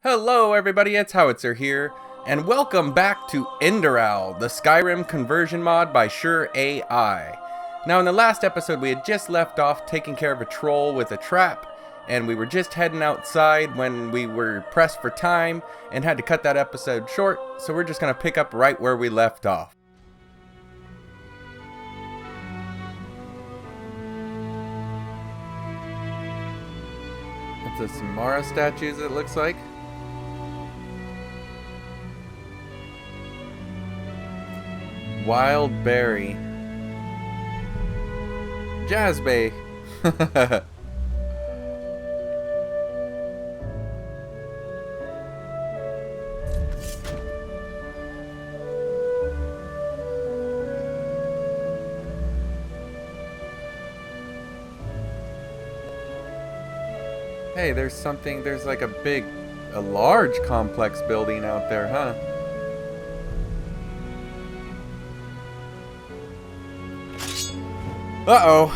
Hello everybody, it's Howitzer here, and welcome back to Enderal, the Skyrim Conversion Mod by Sure AI. Now in the last episode we had just left off taking care of a troll with a trap, and we were just heading outside when we were pressed for time and had to cut that episode short, so we're just going to pick up right where we left off. It's the Samara statues, it looks like. Wild berry. Jazzbay. Hey, there's like a large complex building out there, huh? Uh-oh.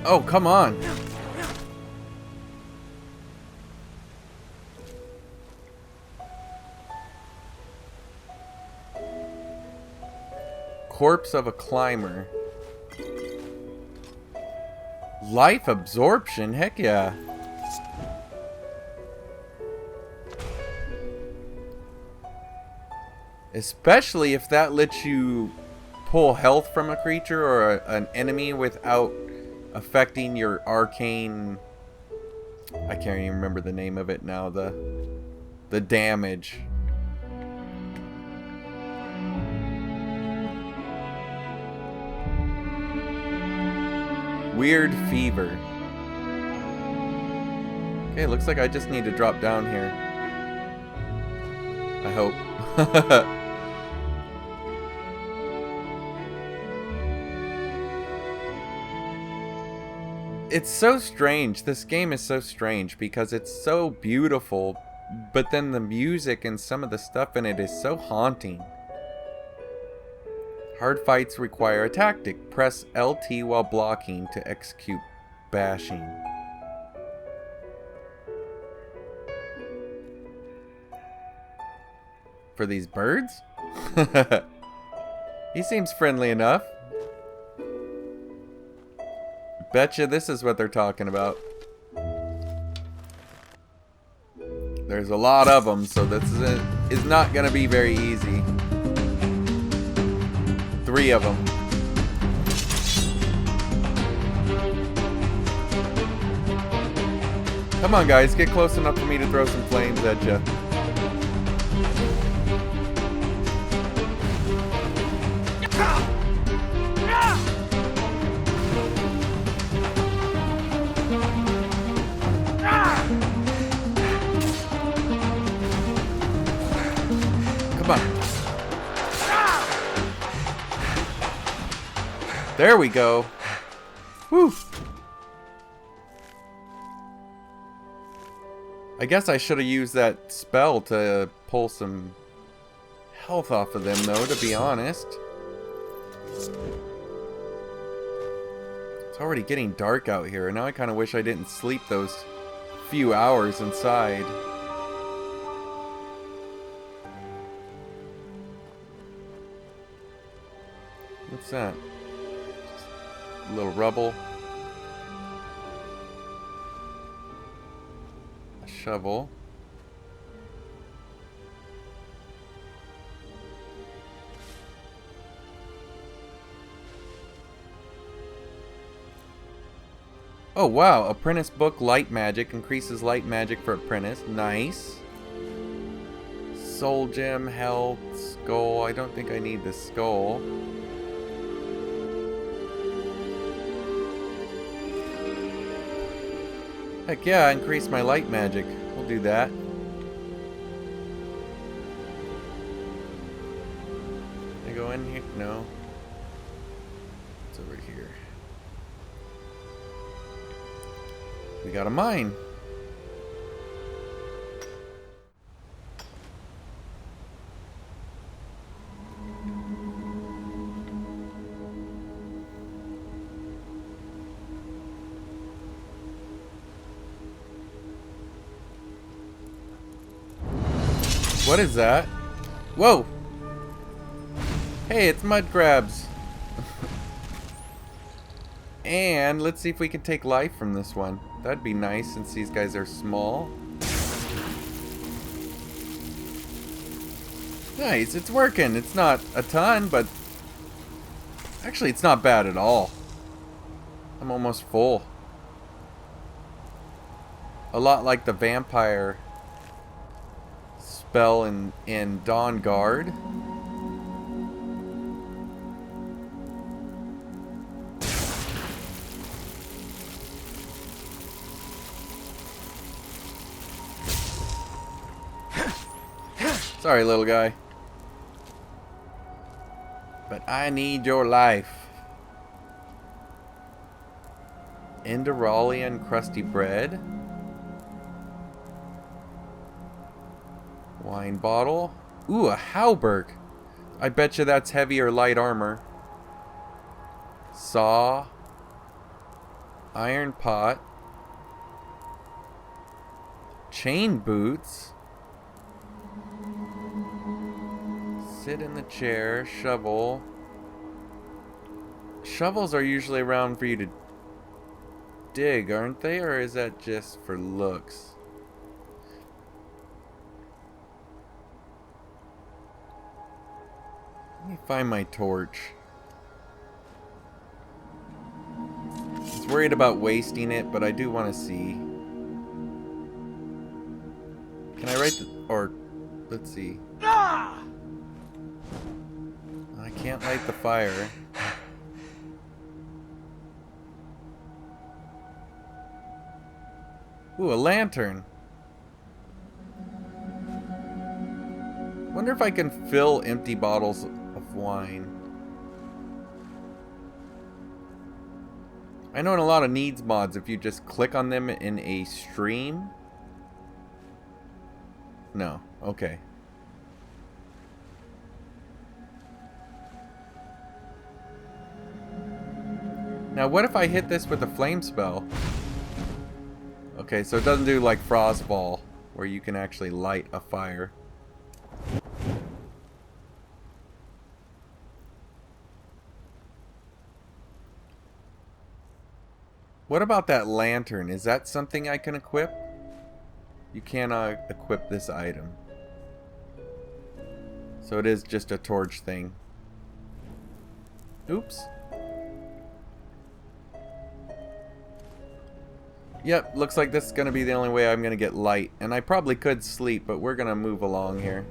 Oh, come on. Corpse of a climber. Life absorption? Heck yeah. Especially if that lets you pull health from a creature or an enemy without affecting your arcane... I can't even remember the name of it now. The damage. Weird fever. Okay, looks like I just need to drop down here. I hope. It's so strange. This game is so strange because it's so beautiful, but then the music and some of the stuff in it is so haunting. Hard fights require a tactic. Press LT while blocking to execute bashing. For these birds? He seems friendly enough. Betcha this is what they're talking about. There's a lot of them, so this is not going to be very easy. 3 of them. Come on, guys, get close enough for me to throw some flames at you. Come on. There we go. Whew. I guess I should have used that spell to pull some health off of them, though, to be honest. It's already getting dark out here, and now I kind of wish I didn't sleep those few hours inside. What's that? A little rubble. A shovel. Oh wow, apprentice book light magic increases light magic for apprentice. Nice. Soul gem, health, skull. I don't think I need the skull. Heck yeah, increase my light magic. We'll do that. Can I go in here? No. It's over here. We got a mine. What is that? Whoa! Hey, it's mud crabs. And let's see if we can take life from this one. That'd be nice since these guys are small. Nice, it's working. It's not a ton, but actually it's not bad at all. I'm almost full. A lot like the vampire spell in Dawn Guard. Sorry, little guy. But I need your life. Enderalian crusty bread. Wine bottle. Ooh, a halberd. I bet you that's heavy or light armor. Saw. Iron pot. Chain boots. Sit in the chair. Shovel. Shovels are usually around for you to dig, aren't they? Or is that just for looks? Let me find my torch. I was worried about wasting it, but I do want to see. Can I write the... or... let's see. I can't light the fire. Ooh, a lantern. Wonder if I can fill empty bottles of wine. I know in a lot of needs mods, if you just click on them in a stream. No, okay. Now what if I hit this with a flame spell? Okay, so it doesn't do like Frostball, where you can actually light a fire. What about that lantern? Is that something I can equip? You cannot equip this item. So it is just a torch thing. Oops. Yep, looks like this is going to be the only way I'm going to get light. And I probably could sleep, but we're going to move along here.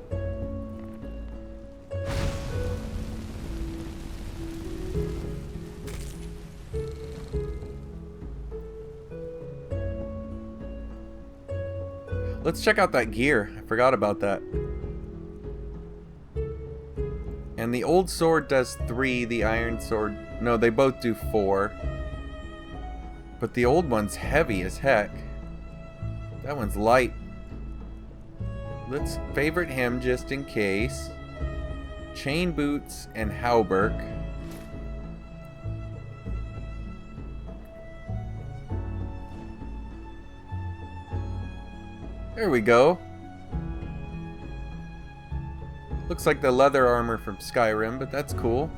Let's check out that gear. I forgot about that. And the old sword does 3, the iron sword... no, they both do 4. But the old one's heavy as heck. That one's light. Let's favorite him just in case. Chain boots and halberd. There we go. Looks like the leather armor from Skyrim, but that's cool.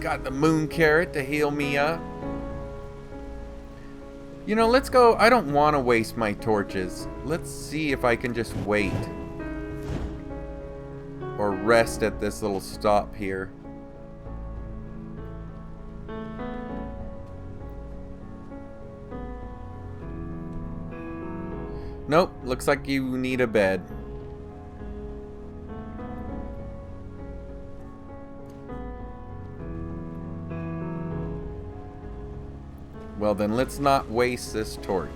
Got the moon carrot to heal me up. You know, let's go. I don't want to waste my torches. Let's see if I can just wait. Or rest at this little stop here. Nope, looks like you need a bed. Well then, let's not waste this torch.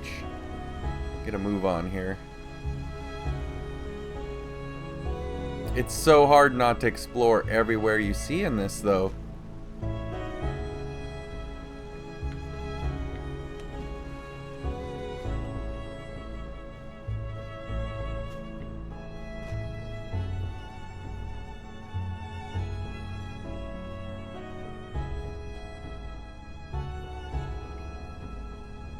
Get a move on here. It's so hard not to explore everywhere you see in this, though.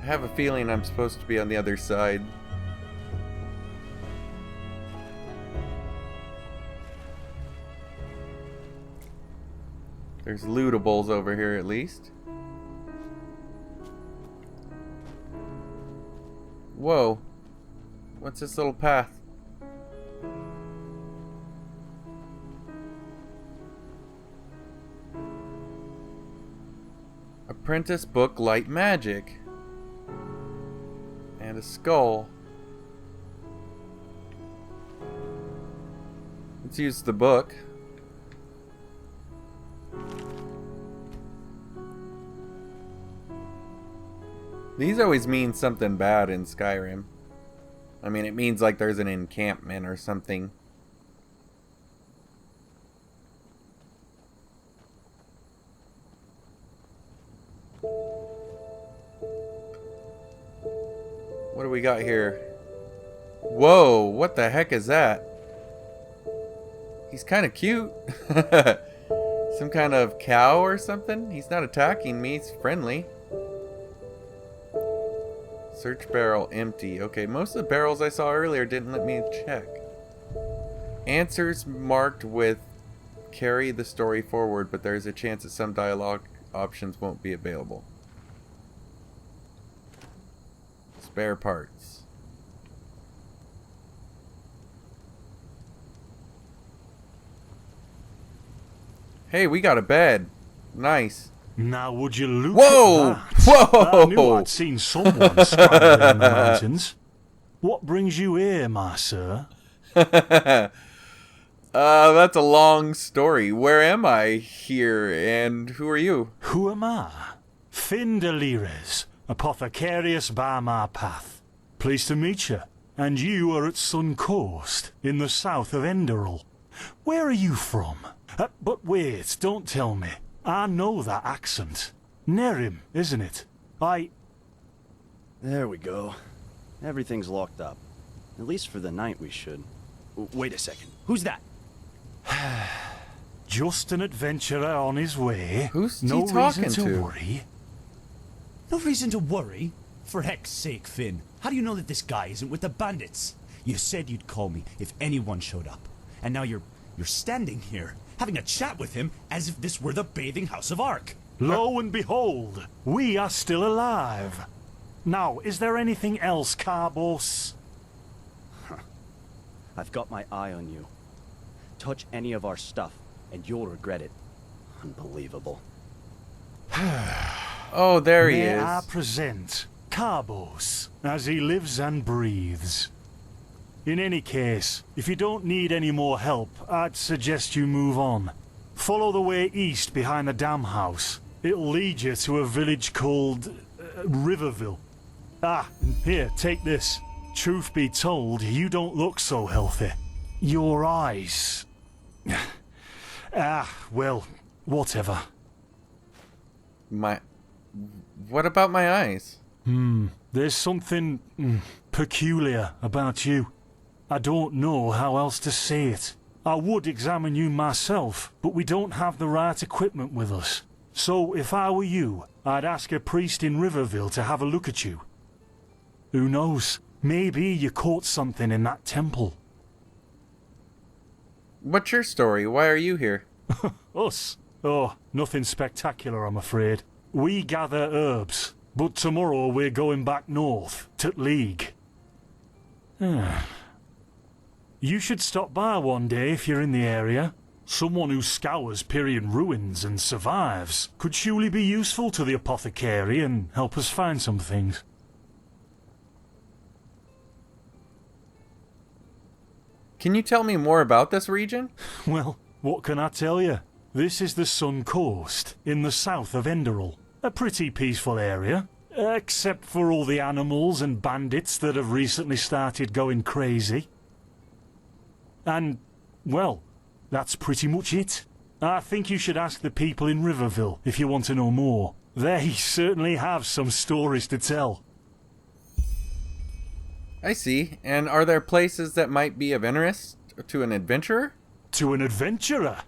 have a feeling I'm supposed to be on the other side. There's lootables over here at least. Whoa. What's this little path? Apprentice book light magic. And a skull. Let's use the book. These always mean something bad in Skyrim. I mean, it means like there's an encampment or something. What do we got here? Whoa, what the heck is that? He's kind of cute. Some kind of cow or something? He's not attacking me, he's friendly. Search barrel empty. Okay, most of the barrels I saw earlier didn't let me check. Answers marked with carry the story forward, but there's a chance that some dialogue options won't be available. Spare parts. Hey, we got a bed. Nice. Now would you look Whoa! at that? Whoa! I knew I'd seen someone stranded in the mountains. What brings you here, my sir? That's a long story. Where am I here, and who are you? Who am I? Finn Delires, apothecarius by my path. Pleased to meet you. And you are at Sun Coast, in the south of Enderal. Where are you from? But wait, don't tell me. I know that accent. Nerim, isn't it? There we go. Everything's locked up. At least for the night we should. Wait a second. Who's that? Just an adventurer on his way. Who's no he talking reason to to? worry. No reason to worry? For heck's sake, Finn. How do you know that this guy isn't with the bandits? You said you'd call me if anyone showed up. And now you're standing here, having a chat with him as if this were the bathing house of Ark. Lo and behold, we are still alive. Now, is there anything else, Carbos? I've got my eye on you. Touch any of our stuff, and you'll regret it. Unbelievable. Oh, there he May is. I present Carbos, as he lives and breathes. In any case, if you don't need any more help, I'd suggest you move on. Follow the way east behind the dam house. It'll lead you to a village called Riverville. Ah, here, take this. Truth be told, you don't look so healthy. Your eyes... well, whatever. What about my eyes? There's something peculiar about you. I don't know how else to say it. I would examine you myself, but we don't have the right equipment with us. So if I were you, I'd ask a priest in Riverville to have a look at you. Who knows? Maybe you caught something in that temple. What's your story? Why are you here? Us? Oh, nothing spectacular, I'm afraid. We gather herbs, but tomorrow we're going back north, to League. You should stop by one day if you're in the area. Someone who scours Pyrian ruins and survives could surely be useful to the apothecary and help us find some things. Can you tell me more about this region? Well, what can I tell you? This is the Sun Coast, in the south of Enderal. A pretty peaceful area, except for all the animals and bandits that have recently started going crazy. And, well, that's pretty much it. I think you should ask the people in Riverville if you want to know more. They certainly have some stories to tell. I see. And are there places that might be of interest to an adventurer? To an adventurer?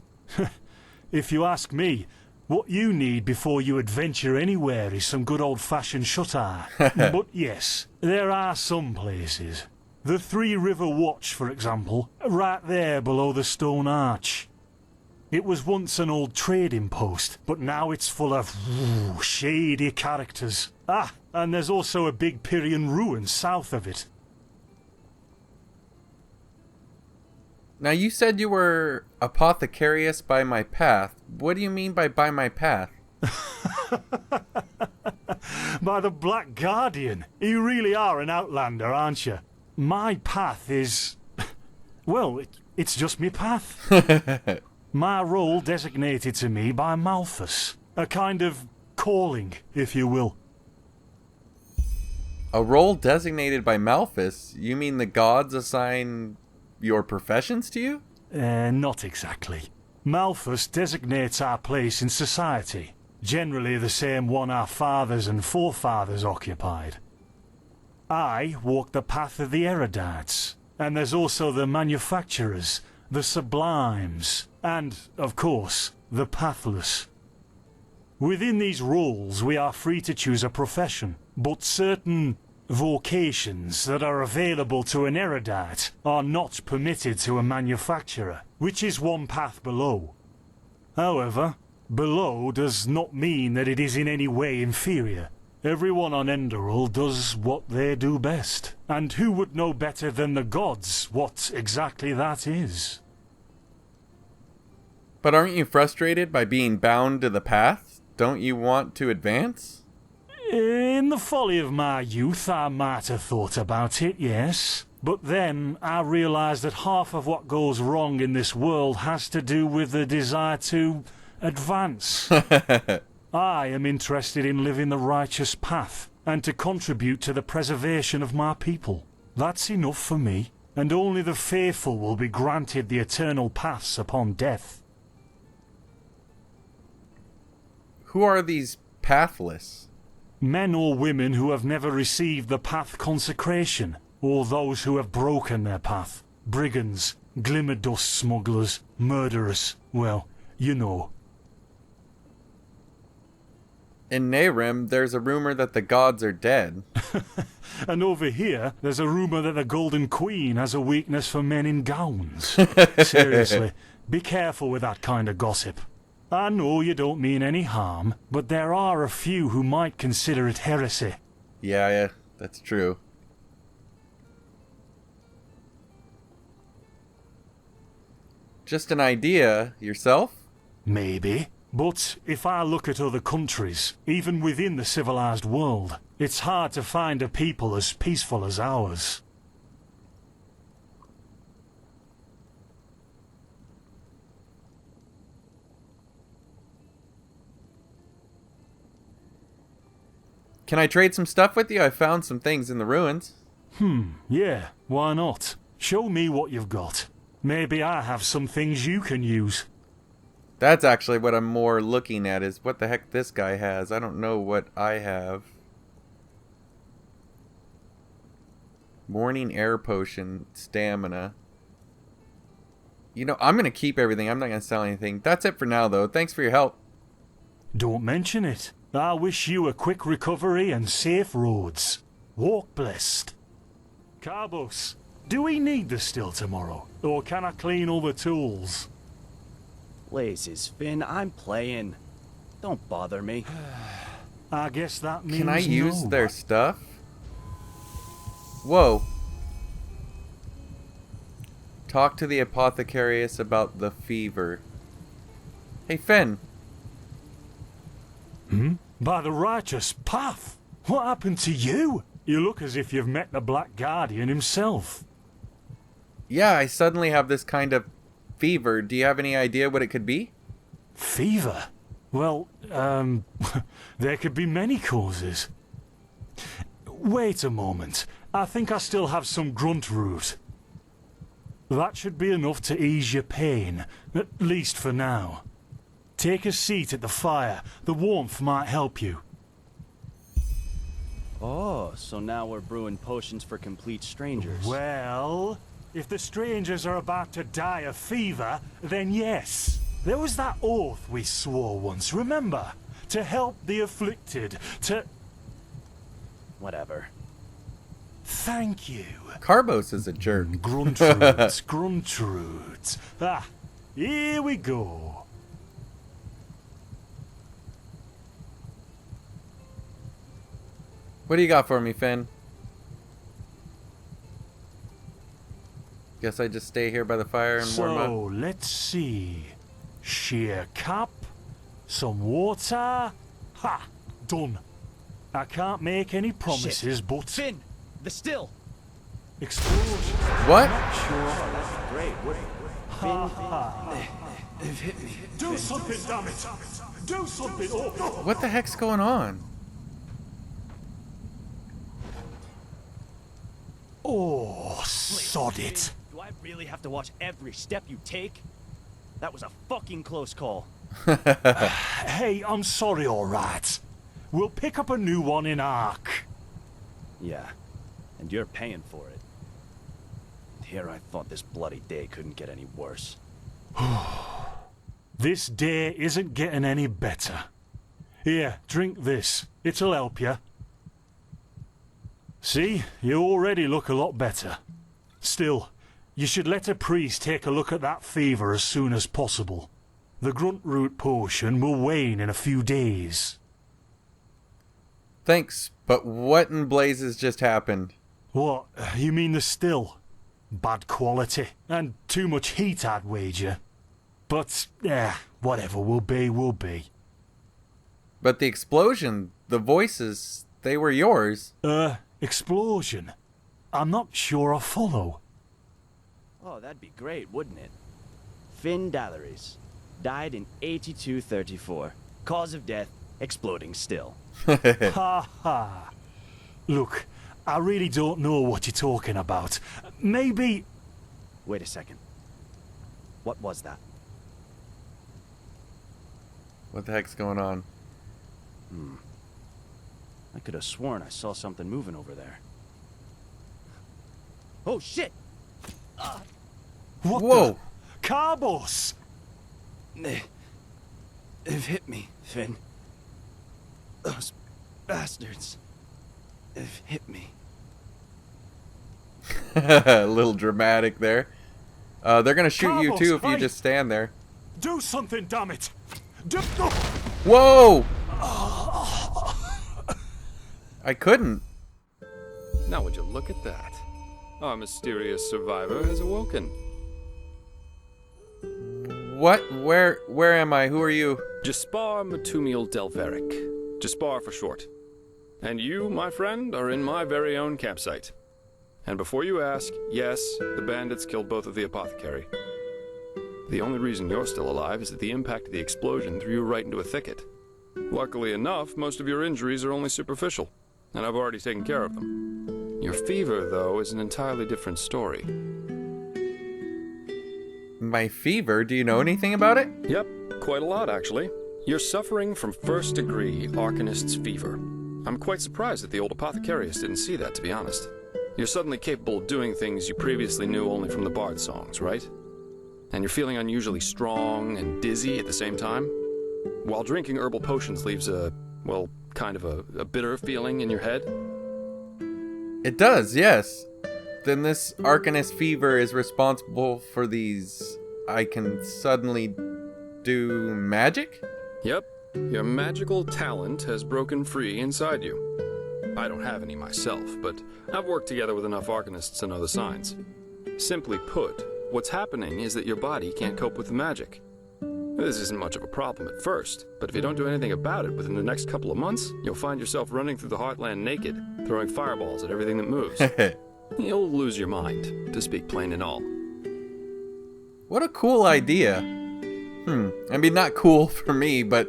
If you ask me, What you need before you adventure anywhere is some good old-fashioned shut-eye. But yes, there are some places. The Three River Watch, for example, right there below the stone arch. It was once an old trading post, but now it's full of shady characters. Ah, and there's also a big Pyrian ruin south of it. Now, you said you were apothecarius by my path. What do you mean by my path? By the Black Guardian. You really are an outlander, aren't you? My path is... well, it's just me path. My role designated to me by Malthus. A kind of calling, if you will. A role designated by Malthus? You mean the gods assign your professions to you? Not exactly. Malthus designates our place in society. Generally the same one our fathers and forefathers occupied. I walk the path of the erudites. And there's also the manufacturers, the sublimes, and, of course, the pathless. Within these roles we are free to choose a profession, but certain vocations that are available to an erudite are not permitted to a manufacturer, which is one path below. However, below does not mean that it is in any way inferior. Everyone on Enderal does what they do best, and who would know better than the gods what exactly that is? But aren't you frustrated by being bound to the path? Don't you want to advance? In the folly of my youth, I might have thought about it, yes. But then I realised that half of what goes wrong in this world has to do with the desire to advance. I am interested in living the righteous path, and to contribute to the preservation of my people. That's enough for me, and only the faithful will be granted the eternal paths upon death. Who are these pathless? Men or women who have never received the path consecration, or those who have broken their path. Brigands, glimmer dust smugglers, murderers, well, you know. In Nehrim, there's a rumor that the gods are dead. And over here, there's a rumor that the Golden Queen has a weakness for men in gowns. Seriously, be careful with that kind of gossip. I know you don't mean any harm, but there are a few who might consider it heresy. Yeah, that's true. Just an idea, yourself? Maybe. But if I look at other countries, even within the civilized world, it's hard to find a people as peaceful as ours. Can I trade some stuff with you? I found some things in the ruins. Yeah, why not? Show me what you've got. Maybe I have some things you can use. That's actually what I'm more looking at, is what the heck this guy has. I don't know what I have. Morning air potion, stamina. You know, I'm going to keep everything. I'm not going to sell anything. That's it for now, though. Thanks for your help. Don't mention it. I wish you a quick recovery and safe roads. Walk blessed. Carbos, do we need the still tomorrow? Or can I clean all the tools? Blazes, Finn, I'm playing. Don't bother me. I guess that means Can I use no. their stuff? Whoa. Talk to the apothecarius about the fever. Hey, Finn. By the righteous path? What happened to you? You look as if you've met the Black Guardian himself. Yeah, I suddenly have this kind of fever. Do you have any idea what it could be? Fever? Well, there could be many causes. Wait a moment. I think I still have some grunt root. That should be enough to ease your pain, at least for now. Take a seat at the fire. The warmth might help you. Oh, so now we're brewing potions for complete strangers. Well, if the strangers are about to die of fever, then yes. There was that oath we swore once, remember? To help the afflicted, to... Whatever. Thank you. Carbos is a jerk. Gruntroots, Gruntroots. Ah, here we go. What do you got for me, Finn? Guess I just stay here by the fire and warm up. So, let's see. Sheer cap, some water. Ha! Done. I can't make any promises, Shit. but... Finn! The still! Explosion. What? Not sure. Great, wouldn't They've hit me. Do something, damn it! Do something! Oh, no. What the heck's going on? Oh, sod it. Do I really have to watch every step you take? That was a fucking close call. Hey, I'm sorry, alright. We'll pick up a new one in Ark. Yeah, and you're paying for it. Here I thought this bloody day couldn't get any worse. This day isn't getting any better. Here, drink this. It'll help you. See, you already look a lot better. Still, you should let a priest take a look at that fever as soon as possible. The grunt root potion will wane in a few days. Thanks, but what in blazes just happened? What, you mean the still? Bad quality, and too much heat, I'd wager. But, whatever will be, will be. But the explosion, the voices, they were yours. Explosion? I'm not sure I follow. Oh, that'd be great, wouldn't it? Finn Dalleries. Died in 8234. Cause of death, exploding still. Ha ha. Look, I really don't know what you're talking about. Maybe... Wait a second. What was that? What the heck's going on? I could have sworn I saw something moving over there. Oh shit! What Whoa! the... Carbos! They've hit me, Finn. Those bastards. They've hit me. A little dramatic there. They're gonna shoot you Carbos, too if you hey! just stand there. Do something, damn it! Whoa! I couldn't. Now would you look at that? Our mysterious survivor has awoken. What? Where am I? Who are you? Jaspar Matumiel Delveric. Jaspar for short. And you, my friend, are in my very own campsite. And before you ask, yes, the bandits killed both of the apothecary. The only reason you're still alive is that the impact of the explosion threw you right into a thicket. Luckily enough, most of your injuries are only superficial, and I've already taken care of them. Your fever, though, is an entirely different story. My fever? Do you know anything about it? Yep, quite a lot, actually. You're suffering from first-degree Arcanist's fever. I'm quite surprised that the old apothecarius didn't see that, to be honest. You're suddenly capable of doing things you previously knew only from the bard songs, right? And you're feeling unusually strong and dizzy at the same time? While drinking herbal potions leaves a, well, kind of a bitter feeling in your head? It does, yes. Then this Arcanist fever is responsible for these... I can suddenly do magic? Yep, your magical talent has broken free inside you. I don't have any myself, but I've worked together with enough Arcanists to know the signs. Simply put, what's happening is that your body can't cope with the magic. This isn't much of a problem at first, but if you don't do anything about it within the next couple of months, you'll find yourself running through the heartland naked, throwing fireballs at everything that moves. You'll lose your mind, to speak plain and all. What a cool idea. I mean, not cool for me, but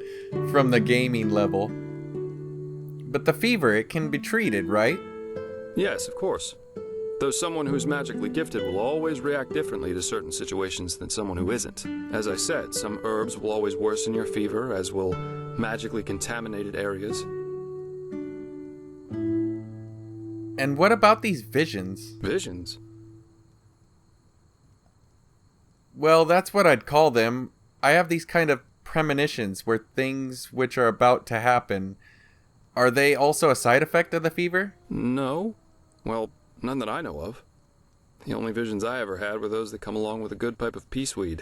from the gaming level. But the fever, it can be treated, right? Yes, of course. Though someone who's magically gifted will always react differently to certain situations than someone who isn't. As I said, some herbs will always worsen your fever, as will magically contaminated areas. And what about these visions? Visions? Well, that's what I'd call them. I have these kind of premonitions where things which are about to happen, are they also a side effect of the fever? No. Well, none that I know of. The only visions I ever had were those that come along with a good pipe of peaceweed.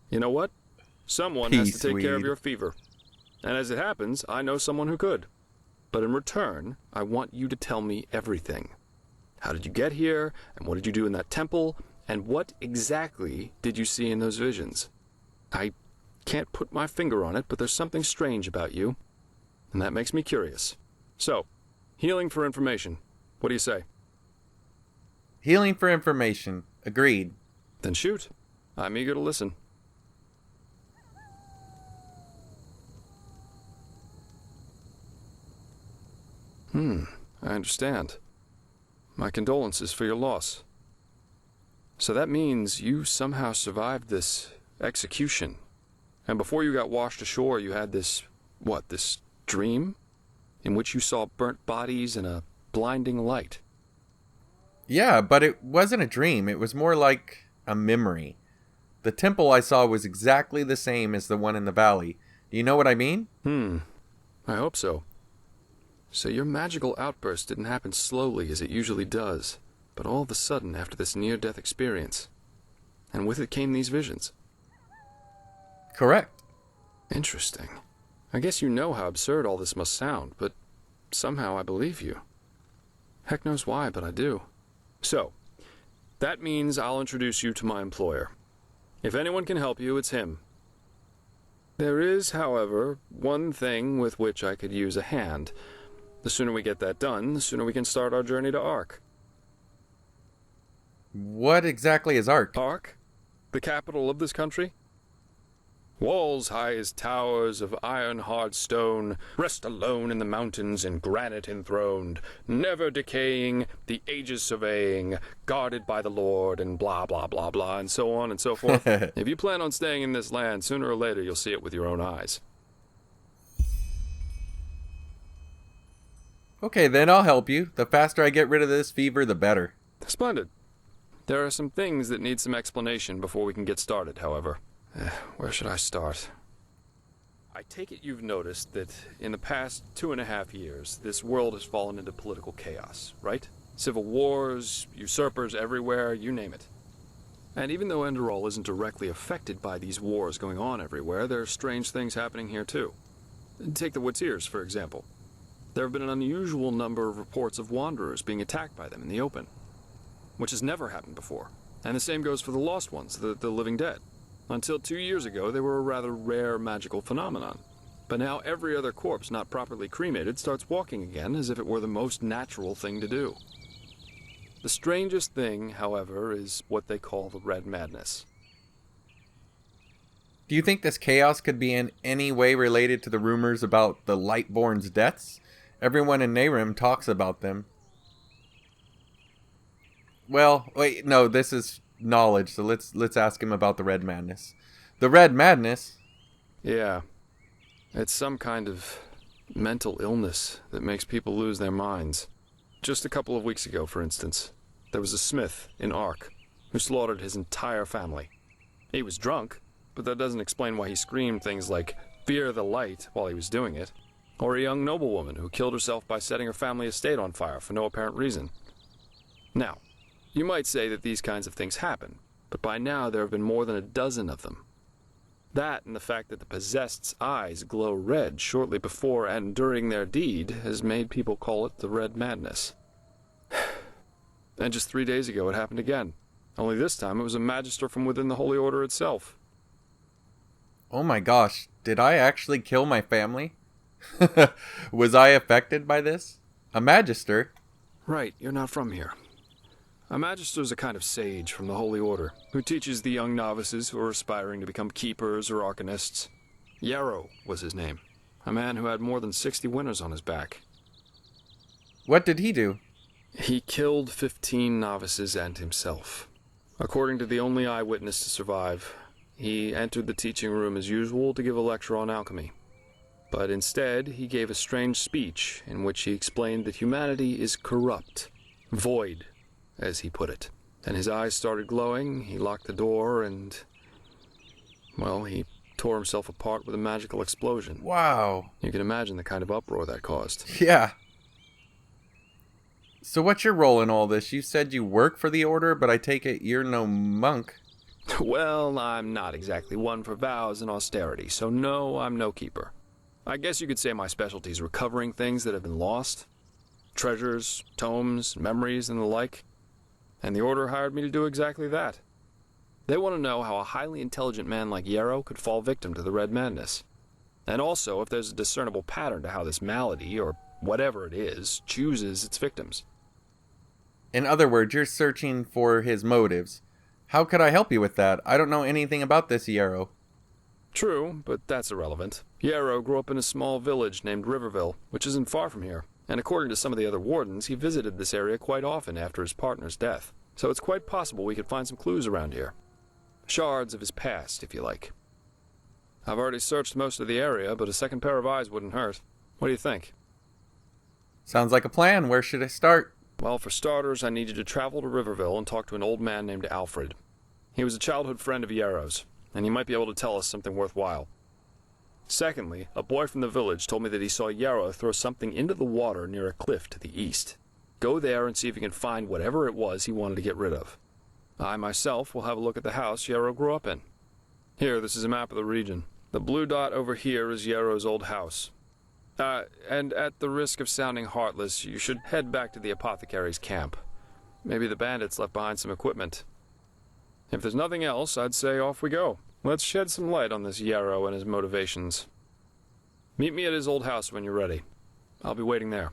You know what? Someone has to take care of Peaceweed. your fever. And as it happens, I know someone who could. But in return, I want you to tell me everything. How did you get here? And what did you do in that temple? And what exactly did you see in those visions? I can't put my finger on it, but there's something strange about you. And that makes me curious. So, healing for information. What do you say? Healing for information. Agreed. Then shoot. I'm eager to listen. I understand. My condolences for your loss. So that means you somehow survived this execution. And before you got washed ashore, you had this dream? In which you saw burnt bodies and a blinding light. Yeah, but it wasn't a dream. It was more like a memory. The temple I saw was exactly the same as the one in the valley. Do you know what I mean? I hope so. So your magical outburst didn't happen slowly as it usually does, but all of a sudden after this near-death experience. And with it came these visions. Correct. Interesting. I guess you know how absurd all this must sound, but somehow I believe you. Heck knows why, but I do. So, that means I'll introduce you to my employer. If anyone can help you, it's him. There is, however, one thing with which I could use a hand. The sooner we get that done, the sooner we can start our journey to Ark. What exactly is Ark? Ark? The capital of this country? Walls high as towers of iron-hard stone, rest alone in the mountains in granite enthroned, never decaying, the ages surveying, guarded by the Lord, and blah, blah, blah, blah, and so on and so forth. If you plan on staying in this land, sooner or later you'll see it with your own eyes. Okay, then I'll help you. The faster I get rid of this fever, the better. Splendid. There are some things that need some explanation before we can get started, however. Where should I start? I take it you've noticed that in the past 2.5 years, this world has fallen into political chaos, right? Civil wars, usurpers everywhere, you name it. And even though Enderal isn't directly affected by these wars going on everywhere, there are strange things happening here too. Take the Howitzer, for example. There have been an unusual number of reports of wanderers being attacked by them in the open, which has never happened before. And the same goes for the lost ones, the living dead. Until 2 years ago, they were a rather rare magical phenomenon. But now every other corpse not properly cremated starts walking again as if it were the most natural thing to do. The strangest thing, however, is what they call the Red Madness. Do you think this chaos could be in any way related to the rumors about the Lightborn's deaths? Everyone in Nehrim talks about them. Well, wait, no, this is knowledge, so let's ask him about the Red Madness. The Red Madness? Yeah. It's some kind of mental illness that makes people lose their minds. Just a couple of weeks ago, for instance, there was a smith in Ark who slaughtered his entire family. He was drunk, but that doesn't explain why he screamed things like, "Fear the light," while he was doing it. Or a young noblewoman who killed herself by setting her family estate on fire for no apparent reason. Now, you might say that these kinds of things happen, but by now there have been more than a dozen of them. That and the fact that the possessed's eyes glow red shortly before and during their deed has made people call it the Red Madness. And just 3 days ago it happened again. Only this time it was a magister from within the Holy Order itself. Oh my gosh, did I actually kill my family? Was I affected by this? A magister? Right, you're not from here. A magister is a kind of sage from the Holy Order, who teaches the young novices who are aspiring to become keepers or arcanists. Yarrow was his name, a man who had more than 60 winners on his back. What did he do? He killed 15 novices and himself. According to the only eyewitness to survive, he entered the teaching room as usual to give a lecture on alchemy. But instead, he gave a strange speech in which he explained that humanity is corrupt, void, as he put it. Then his eyes started glowing, he locked the door, and Well, he tore himself apart with a magical explosion. Wow. You can imagine the kind of uproar that caused. Yeah. So what's your role in all this? You said you work for the Order, but I take it you're no monk. Well, I'm not exactly one for vows and austerity, so no, I'm no keeper. I guess you could say my specialty is recovering things that have been lost. Treasures, tomes, memories, and the like. And the Order hired me to do exactly that. They want to know how a highly intelligent man like Yarrow could fall victim to the Red Madness. And also if there's a discernible pattern to how this malady, or whatever it is, chooses its victims. In other words, you're searching for his motives. How could I help you with that? I don't know anything about this Yarrow. True, but that's irrelevant. Yarrow grew up in a small village named Riverville, which isn't far from here. And according to some of the other wardens, he visited this area quite often after his partner's death. So it's quite possible we could find some clues around here. Shards of his past, if you like. I've already searched most of the area, but a second pair of eyes wouldn't hurt. What do you think? Sounds like a plan. Where should I start? Well, for starters, I need you to travel to Riverville and talk to an old man named Alfred. He was a childhood friend of Yarrow's, and he might be able to tell us something worthwhile. Secondly, a boy from the village told me that he saw Yarrow throw something into the water near a cliff to the east. Go there and see if you can find whatever it was he wanted to get rid of. I myself will have a look at the house Yarrow grew up in. Here, this is a map of the region. The blue dot over here is Yarrow's old house. And at the risk of sounding heartless, you should head back to the apothecary's camp. Maybe the bandits left behind some equipment. If there's nothing else, I'd say off we go. Let's shed some light on this Yarrow and his motivations. Meet me at his old house when you're ready. I'll be waiting there.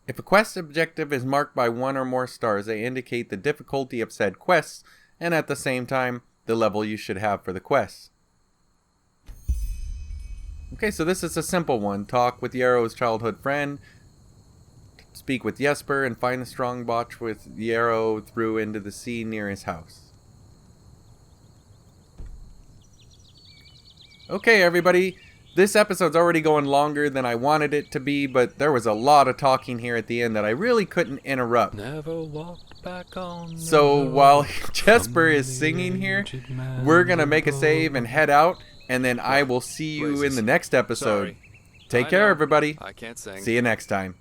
If a quest objective is marked by 1 or more stars, they indicate the difficulty of said quests, and at the same time, the level you should have for the quests. Okay, so this is a simple one. Talk with Yarrow's childhood friend, speak with Jesper, and find the strong botch with Yarrow threw into the sea near his house. Okay, everybody. This episode's already going longer than I wanted it to be, but there was a lot of talking here at the end that I really couldn't interrupt. Never walked back on So while Jesper is singing here, we're going to make a save and head out, and then I will see you in the next episode. Sorry. Take I care, know. everybody. I can't sing. See you next time.